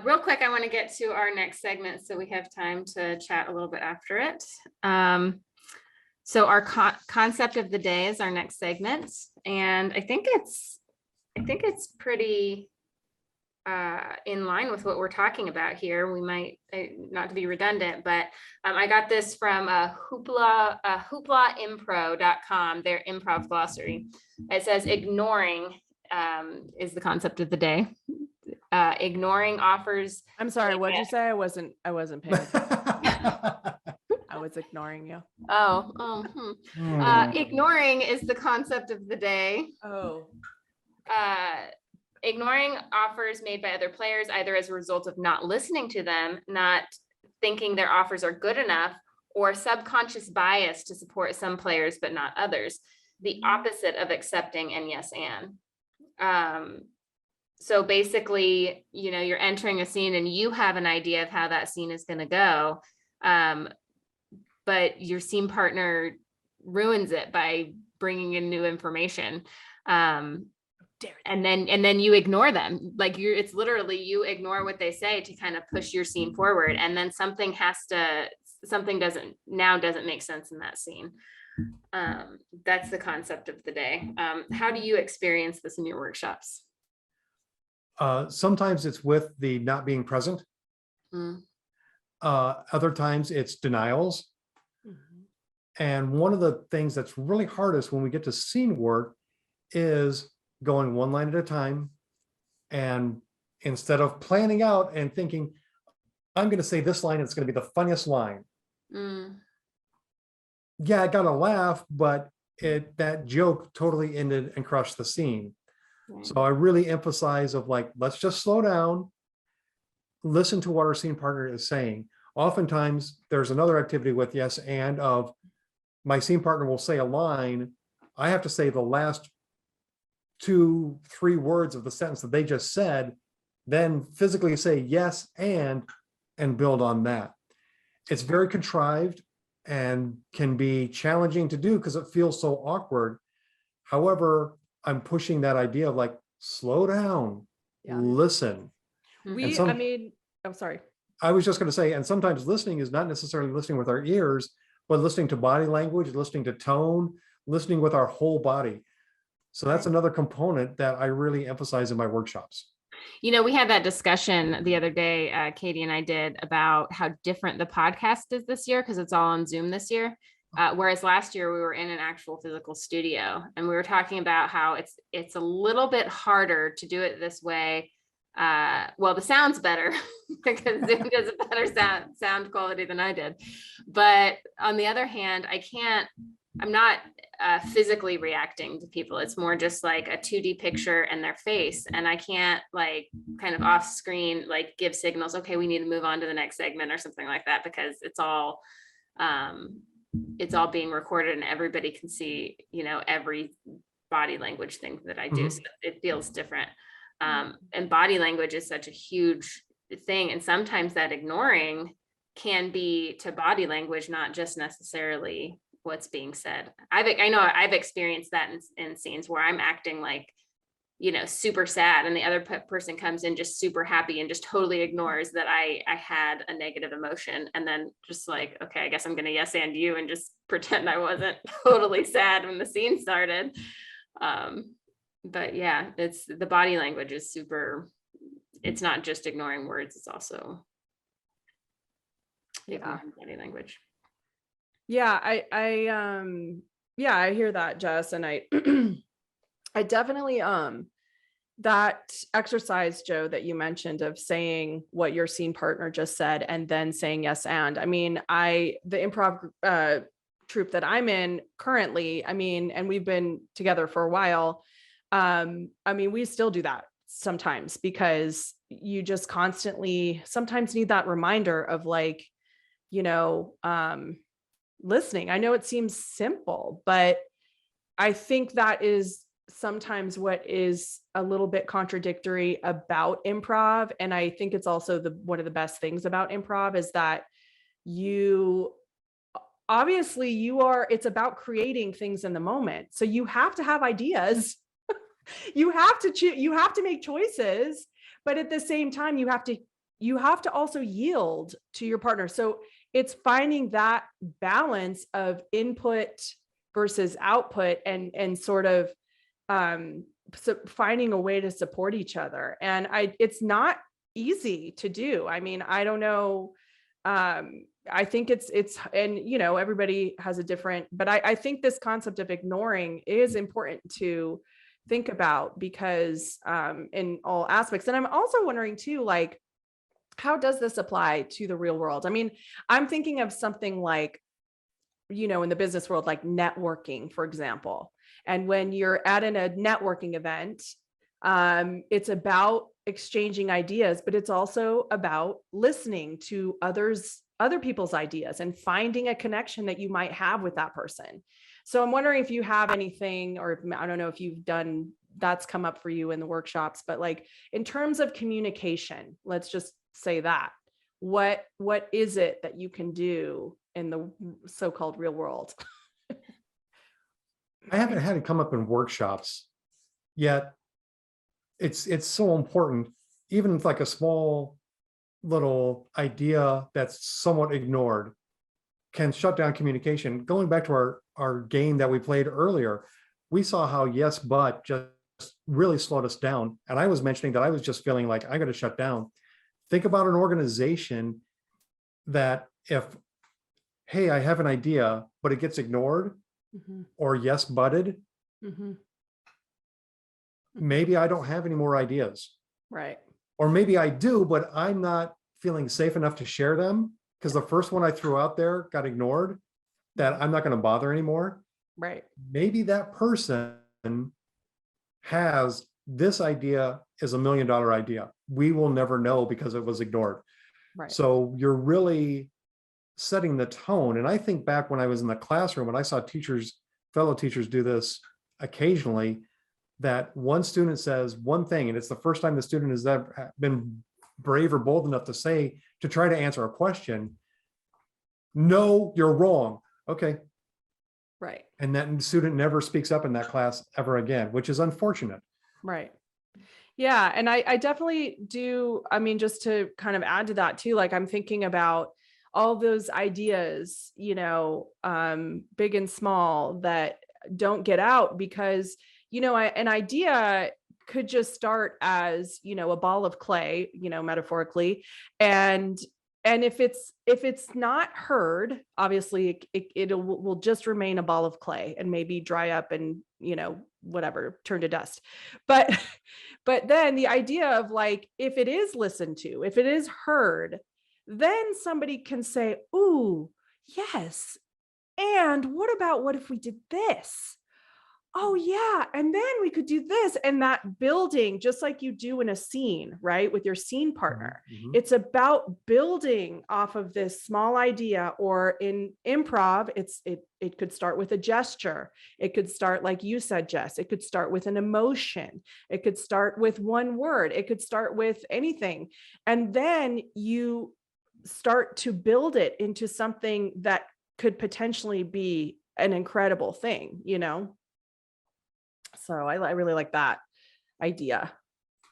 Real quick, I want to get to our next segment so we have time to chat a little bit after it. So our concept of the day is our next segment, and I think it's pretty in line with what we're talking about here. We might, not to be redundant, but I got this from hooplaimpro.com, their improv glossary. It says ignoring is the concept of the day. Ignoring offers. I'm sorry, what'd you say? I wasn't paying attention. I was ignoring you. Ignoring is the concept of the day. Ignoring offers made by other players, either as a result of not listening to them, not thinking their offers are good enough, or subconscious bias to support some players but not others. The opposite of accepting and yes and. So basically, you're entering a scene and you have an idea of how that scene is going to go, but your scene partner ruins it by bringing in new information. And then you ignore them. Like it's literally you ignore what they say to kind of push your scene forward. And then something doesn't make sense in that scene. That's the concept of the day. How do you experience this in your workshops? Sometimes it's with the not being present. Other times it's denials. And one of the things that's really hardest when we get to scene work is going one line at a time. And instead of planning out and thinking, I'm going to say this line, it's going to be the funniest line. Yeah, I got a laugh, but that joke totally ended and crushed the scene. So I really emphasize of like, let's just slow down, listen to what our scene partner is saying. Oftentimes there's another activity with yes and of my scene partner will say a line. I have to say the last 2-3 words of the sentence that they just said, then physically say yes and build on that. It's very contrived and can be challenging to do because it feels so awkward. However, I'm pushing that idea of like, slow down, listen. I'm sorry. I was just going to say, and sometimes listening is not necessarily listening with our ears, but listening to body language, listening to tone, listening with our whole body. So that's another component that I really emphasize in my workshops. We had that discussion the other day, Katie and I did, about how different the podcast is this year because it's all on Zoom this year. Whereas last year we were in an actual physical studio, and we were talking about how it's a little bit harder to do it this way. Well, the sound's better because Zoom does a better sound quality than I did. But on the other hand, I'm not physically reacting to people. It's more just like a 2D picture and their face. And I can't like kind of off screen, like give signals, okay, we need to move on to the next segment or something like that, because it's all being recorded and everybody can see, every body language thing that I do. So it feels different. And body language is such a huge thing. And sometimes that ignoring can be to body language, not just necessarily what's being said. I know I've experienced that in scenes where I'm acting like, super sad, and the other person comes in just super happy and just totally ignores that I had a negative emotion, and then just like, okay, I guess I'm gonna yes and you and just pretend I wasn't totally sad when the scene started. But yeah, it's the body language is super. It's not just ignoring words; it's also ignoring body language. Yeah, I hear that, Jess, and I I definitely that exercise, Joe, that you mentioned of saying what your scene partner just said and then saying yes and. I mean, the improv troupe that I'm in currently, and we've been together for a while. We still do that sometimes because you just constantly sometimes need that reminder of like, listening. I know it seems simple, but I think that is sometimes what is a little bit contradictory about improv. And I think it's also one of the best things about improv is that it's about creating things in the moment. So you have to have ideas. You have to make choices, but at the same time, you have to you have to also yield to your partner. So it's finding that balance of input versus output, and sort of so finding a way to support each other. And it's not easy to do. I mean, I don't know. I think it's, and everybody has a different, but I think this concept of ignoring is important to think about, because in all aspects. And I'm also wondering too, like, how does this apply to the real world? I mean, I'm thinking of something like, in the business world, like networking, for example. And when you're at a networking event, it's about exchanging ideas, but it's also about listening to other people's ideas and finding a connection that you might have with that person. So I'm wondering if you have anything, or I don't know if you've done, that's come up for you in the workshops, but like in terms of communication, let's just say that, what is it that you can do in the so-called real world? I haven't had it come up in workshops yet. It's so important, even like a small little idea that's somewhat ignored can shut down communication. Going back to our game that we played earlier, we saw how yes, but just really slowed us down. And I was mentioning that I was just feeling like I got to shut down. Think about an organization that if, hey, I have an idea, but it gets ignored, or yes, butted, maybe I don't have any more ideas. Right. Or maybe I do, but I'm not feeling safe enough to share them because the first one I threw out there got ignored, that I'm not going to bother anymore. Right. Maybe that person has this idea is $1 million idea. We will never know because it was ignored. Right. So you're really setting the tone. And I think back when I was in the classroom and I saw fellow teachers do this occasionally, that one student says one thing, and it's the first time the student has ever been brave or bold enough to try to answer a question. No, you're wrong. Okay. Right. And that student never speaks up in that class ever again, which is unfortunate. Right. Yeah. And I definitely do. I mean, just to kind of add to that too, like I'm thinking about all those ideas, big and small, that don't get out because, an idea could just start as, a ball of clay, metaphorically. And if it's not heard, obviously it will just remain a ball of clay and maybe dry up and, whatever, turn to dust. But then the idea of like, if it is listened to, if it is heard, then somebody can say, ooh, yes. And what if we did this? Oh yeah. And then we could do this, and that building, just like you do in a scene, right? With your scene partner. It's about building off of this small idea, or in improv, it could start with a gesture. It could start, like you said, Jess, it could start with an emotion. It could start with one word. It could start with anything. And then you start to build it into something that could potentially be an incredible thing, So I really like that idea.